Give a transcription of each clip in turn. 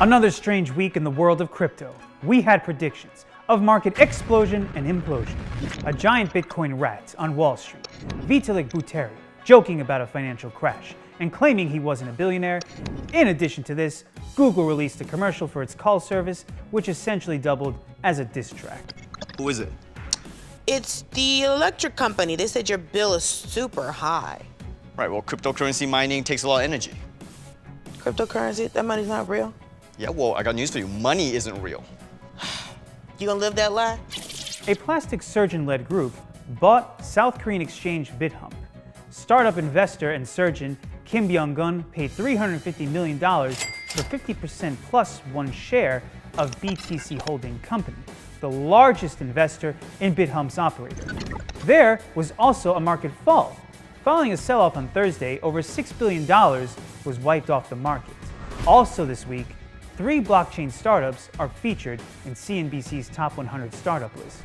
Another strange week in the world of crypto. We had predictions of market explosion and implosion. A giant Bitcoin rat on Wall Street, Vitalik Buterin joking about a financial crash and claiming he wasn't a billionaire. In addition to this, Google released a commercial for its call service, which essentially doubled as a diss track. Who is it? It's the electric company. They said your bill is super high. Right, well, cryptocurrency mining takes a lot of energy. Cryptocurrency? That money's not real? Yeah, well, I got news for you. Money isn't real. You gonna live that lie? A plastic surgeon-led group bought South Korean exchange BitHump. Startup investor and surgeon Kim Byung-gun paid $350 million for 50% plus one share of BTC Holding Company, the largest investor in BitHump's operator. There was also a market fall. Following a sell-off on Thursday, over $6 billion was wiped off the market. Also this week, 3 blockchain startups are featured in CNBC's Top 100 Startup list.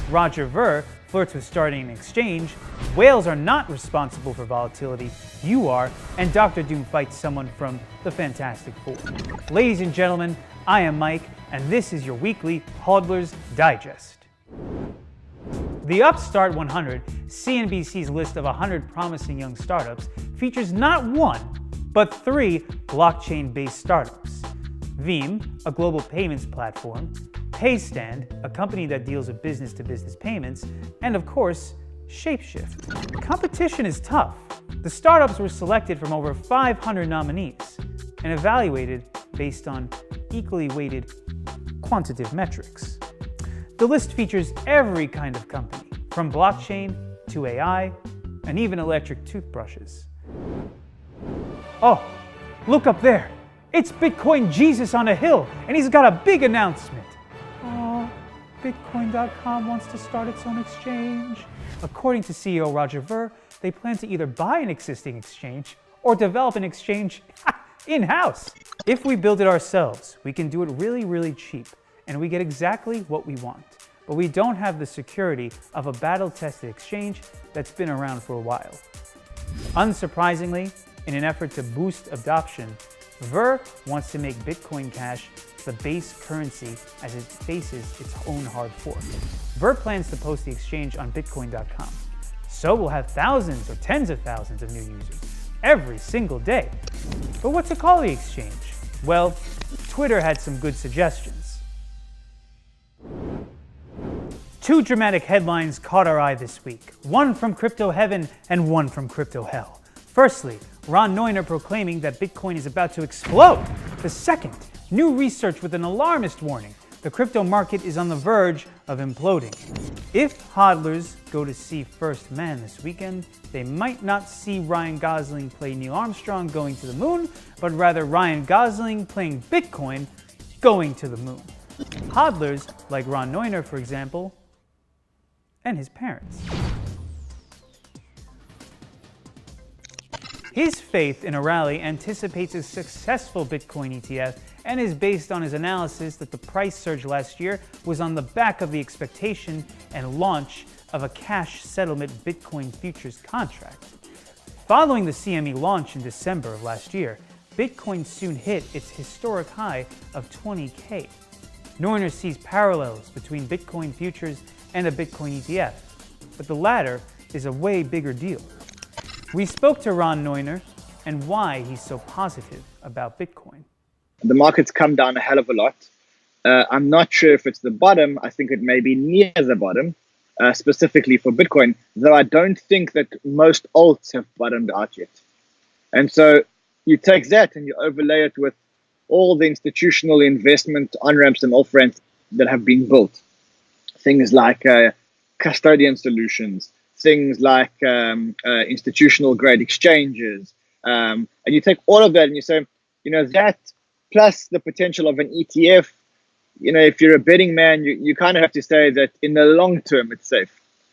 Roger Ver flirts with starting an exchange, whales are not responsible for volatility, you are, and Dr.Doom fights someone from the Fantastic Four. Ladies and gentlemen, I am Mike, and this is your weekly Hodler's Digest. The Upstart 100, CNBC's list of 100 promising young startups, features not one, but 3 blockchain-based startups. Veeam, a global payments platform, Paystand, a company that deals with business-to-business payments, and of course, Shapeshift. Competition is tough. The startups were selected from over 500 nominees and evaluated based on equally weighted quantitative metrics. The list features every kind of company, from blockchain to AI, and even electric toothbrushes. Oh, look up there. It's Bitcoin Jesus on a hill, and he's got a big announcement. Oh, Bitcoin.com wants to start its own exchange. According to CEO Roger Ver, they plan to either buy an existing exchange or develop an exchange in-house. If we build it ourselves, we can do it really, really cheap, and we get exactly what we want. But we don't have the security of a battle-tested exchange that's been around for a while. Unsurprisingly, in an effort to boost adoption, Ver wants to make Bitcoin Cash the base currency as it faces its own hard fork. Ver plans to post the exchange on Bitcoin.com, so we'll have thousands or tens of thousands of new users every single day. But what to call the exchange? Well, Twitter had some good suggestions. 2 dramatic headlines caught our eye this week, one from crypto heaven and one from crypto hell. Firstly, Ran Neuner proclaiming that Bitcoin is about to explode. The second, new research with an alarmist warning. The crypto market is on the verge of imploding. If hodlers go to see First Man this weekend, they might not see Ryan Gosling play Neil Armstrong going to the moon, but rather Ryan Gosling playing Bitcoin going to the moon. Hodlers, like Ran Neuner, for example, and his parents. His faith in a rally anticipates a successful Bitcoin ETF and is based on his analysis that the price surge last year was on the back of the expectation and launch of a cash settlement Bitcoin futures contract. Following the CME launch in December of last year, Bitcoin soon hit its historic high of 20K. Neuner sees parallels between Bitcoin futures and a Bitcoin ETF, but the latter is a way bigger deal. We spoke to Ran Neuner and why he's so positive about Bitcoin. The market's come down a hell of a lot. I'm not sure if it's the bottom. I think it may be near the bottom, specifically for Bitcoin, though I don't think that most alts have bottomed out yet. And so you take that and you overlay it with all the institutional investment on-ramps and off-ramps that have been built. Things like custodian solutions, things like institutional grade exchanges. And you take all of that and you say, that plus the potential of an ETF, if you're a betting man, you kind of have to say that in the long term, it's safe.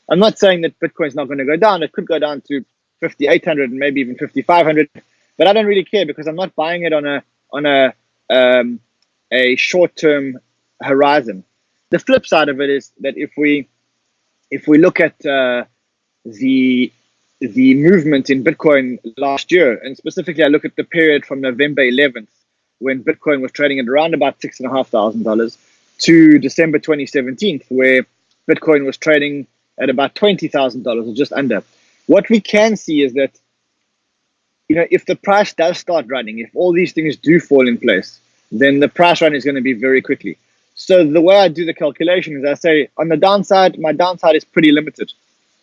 I'm not saying that Bitcoin's not going to go down. It could go down to 5,800 and maybe even 5,500, but I don't really care because I'm not buying it on a short-term horizon. The flip side of it is that if we look at the movement in Bitcoin last year, and specifically I look at the period from November 11th when Bitcoin was trading at around about $6,500 to December 2017, where Bitcoin was trading at about $20,000 or just under. What we can see is that, if the price does start running, if all these things do fall in place, then the price run is going to be very quickly. So the way I do the calculation is I say, on the downside, my downside is pretty limited.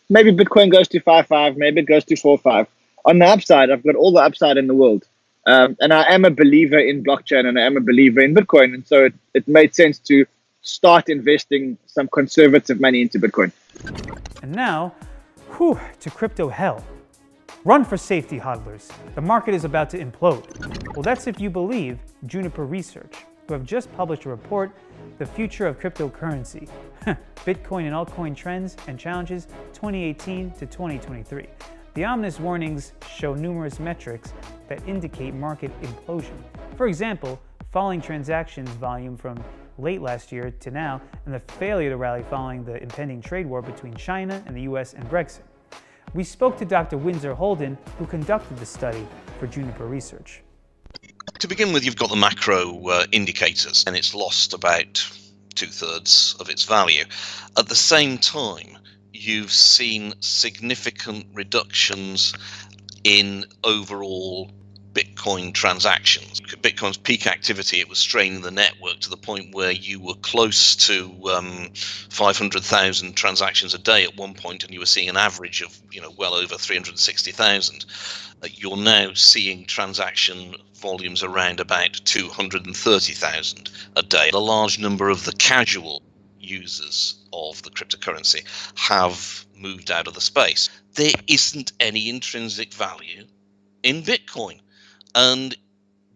Maybe Bitcoin goes to 5.5, maybe it goes to 4.5. On the upside, I've got all the upside in the world. And I am a believer in blockchain and I am a believer in Bitcoin. And so it made sense to start investing some conservative money into Bitcoin. And now, to crypto hell. Run for safety, hodlers. The market is about to implode. Well, that's if you believe Juniper Research, who have just published a report, The Future of Cryptocurrency, Bitcoin and Altcoin Trends and Challenges 2018 to 2023. The ominous warnings show numerous metrics that indicate market implosion. For example, falling transactions volume from late last year to now, and the failure to rally following the impending trade war between China and the US and Brexit. We spoke to Dr. Windsor Holden, who conducted the study for Juniper Research. To begin with, you've got the macro indicators, and it's lost about 2/3 of its value. At the same time, you've seen significant reductions in overall Bitcoin transactions. Bitcoin's peak activity, it was straining the network to the point where you were close to 500,000 transactions a day at one point, and you were seeing an average of well over 360,000. You're now seeing transaction volumes around about 230,000 a day. A large number of the casual users of the cryptocurrency have moved out of the space. There isn't any intrinsic value in Bitcoin. And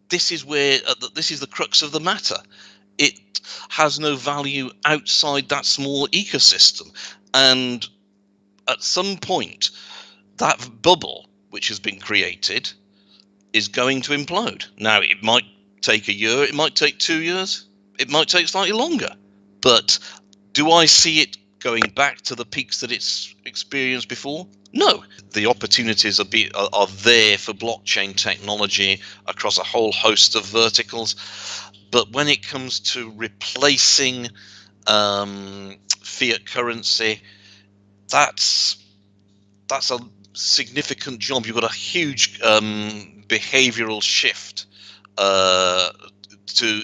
this is the crux of the matter. It has no value outside that small ecosystem. And at some point, that bubble which has been created is going to implode. Now, it might take a year, it might take 2 years, it might take slightly longer. But do I see it going back to the peaks that it's experienced before? No. The opportunities are there for blockchain technology across a whole host of verticals. But when it comes to replacing fiat currency, that's a significant job. You've got a huge behavioral shift to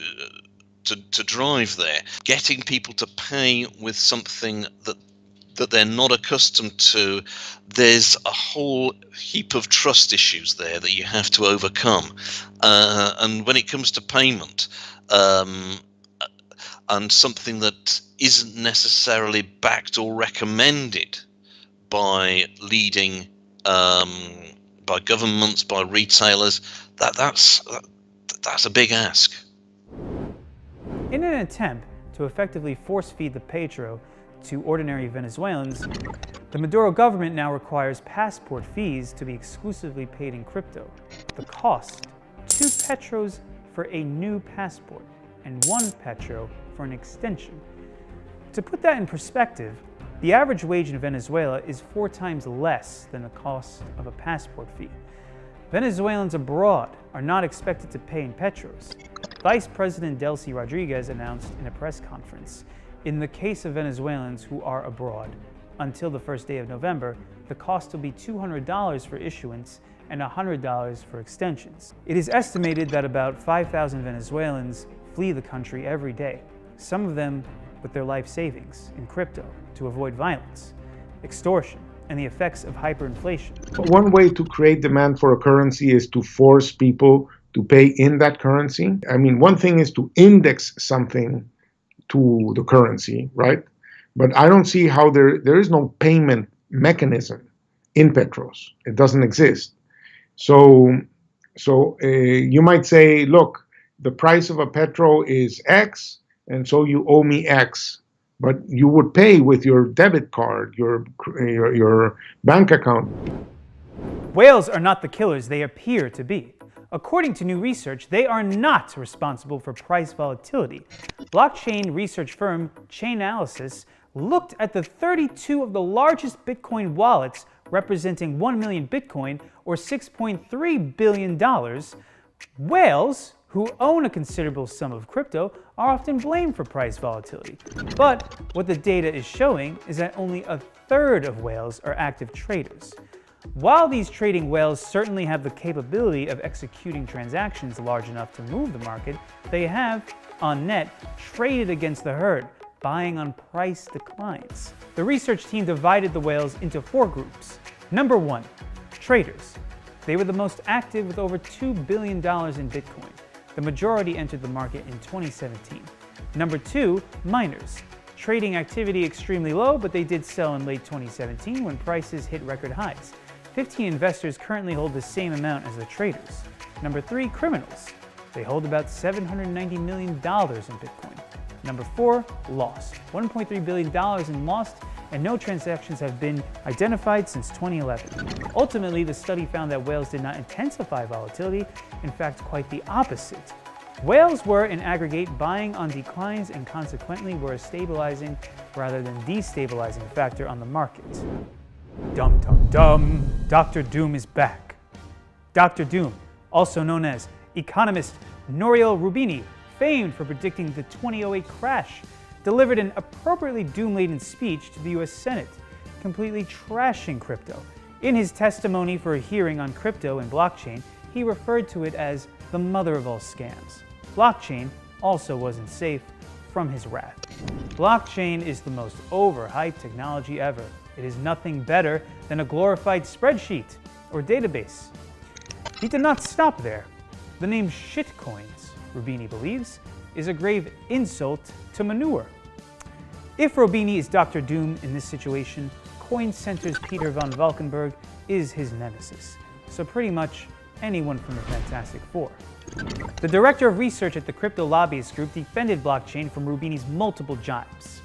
drive there. Getting people to pay with something that they're not accustomed to, there's a whole heap of trust issues there that you have to overcome. And when it comes to payment, and something that isn't necessarily backed or recommended by leading, by governments, by retailers, that's a big ask. In an attempt to effectively force-feed the petro to ordinary Venezuelans, the Maduro government now requires passport fees to be exclusively paid in crypto. The cost, 2 petros for a new passport and 1 petro for an extension. To put that in perspective, the average wage in Venezuela is 4 times less than the cost of a passport fee. Venezuelans abroad are not expected to pay in petros. Vice President Delcy Rodriguez announced in a press conference, in the case of Venezuelans who are abroad, until the first day of November, the cost will be $200 for issuance and $100 for extensions. It is estimated that about 5,000 Venezuelans flee the country every day, some of them with their life savings in crypto to avoid violence, extortion, and the effects of hyperinflation. One way to create demand for a currency is to force people to pay in that currency. I mean, one thing is to index something to the currency, right? But I don't see how there is no payment mechanism in petros. It doesn't exist. So you might say, look, the price of a petro is X, and so you owe me X. But you would pay with your debit card, your bank account. Whales are not the killers they appear to be. According to new research, they are not responsible for price volatility. Blockchain research firm Chainalysis looked at the 32 of the largest Bitcoin wallets representing 1 million Bitcoin, or $6.3 billion. Whales, who own a considerable sum of crypto, are often blamed for price volatility. But what the data is showing is that only a third of whales are active traders. While these trading whales certainly have the capability of executing transactions large enough to move the market, they have, on net, traded against the herd, buying on price declines. The research team divided the whales into 4 groups. Number 1, traders. They were the most active with over $2 billion in Bitcoin. The majority entered the market in 2017. Number 2, miners. Trading activity extremely low, but they did sell in late 2017 when prices hit record highs. 15 investors currently hold the same amount as the traders. Number 3, criminals. They hold about $790 million in Bitcoin. Number 4, lost. $1.3 billion in lost, and no transactions have been identified since 2011. Ultimately, the study found that whales did not intensify volatility, in fact, quite the opposite. Whales were, in aggregate, buying on declines and consequently were a stabilizing rather than destabilizing factor on the market. Dum dum dum, Dr. Doom is back. Dr. Doom, also known as economist Nouriel Roubini, famed for predicting the 2008 crash, delivered an appropriately doom-laden speech to the US Senate, completely trashing crypto. In his testimony for a hearing on crypto and blockchain, he referred to it as the mother of all scams. Blockchain also wasn't safe from his wrath. Blockchain is the most overhyped technology ever. It is nothing better than a glorified spreadsheet or database. He did not stop there. The name shitcoins, Roubini believes, is a grave insult to manure. If Roubini is Dr. Doom in this situation, Coin Center's Peter von Valkenburg is his nemesis. So pretty much anyone from the Fantastic Four. The director of research at the Crypto Lobbyist Group defended blockchain from Roubini's multiple jibes.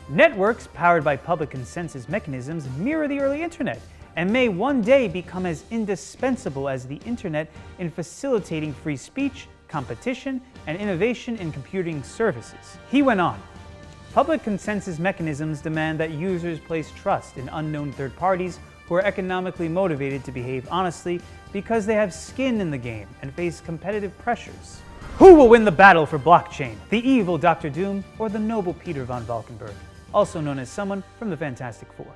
Networks powered by public consensus mechanisms mirror the early internet and may one day become as indispensable as the internet in facilitating free speech, competition, and innovation in computing services. He went on, public consensus mechanisms demand that users place trust in unknown third parties who are economically motivated to behave honestly because they have skin in the game and face competitive pressures. Who will win the battle for blockchain, the evil Dr. Doom or the noble Peter von Valkenburg, also known as someone from the Fantastic Four?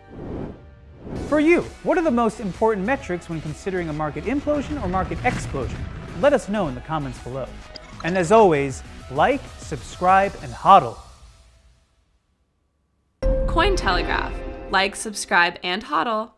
For you, what are the most important metrics when considering a market implosion or market explosion? Let us know in the comments below. And as always, like, subscribe, and hodl. Cointelegraph. Like, subscribe, and hodl.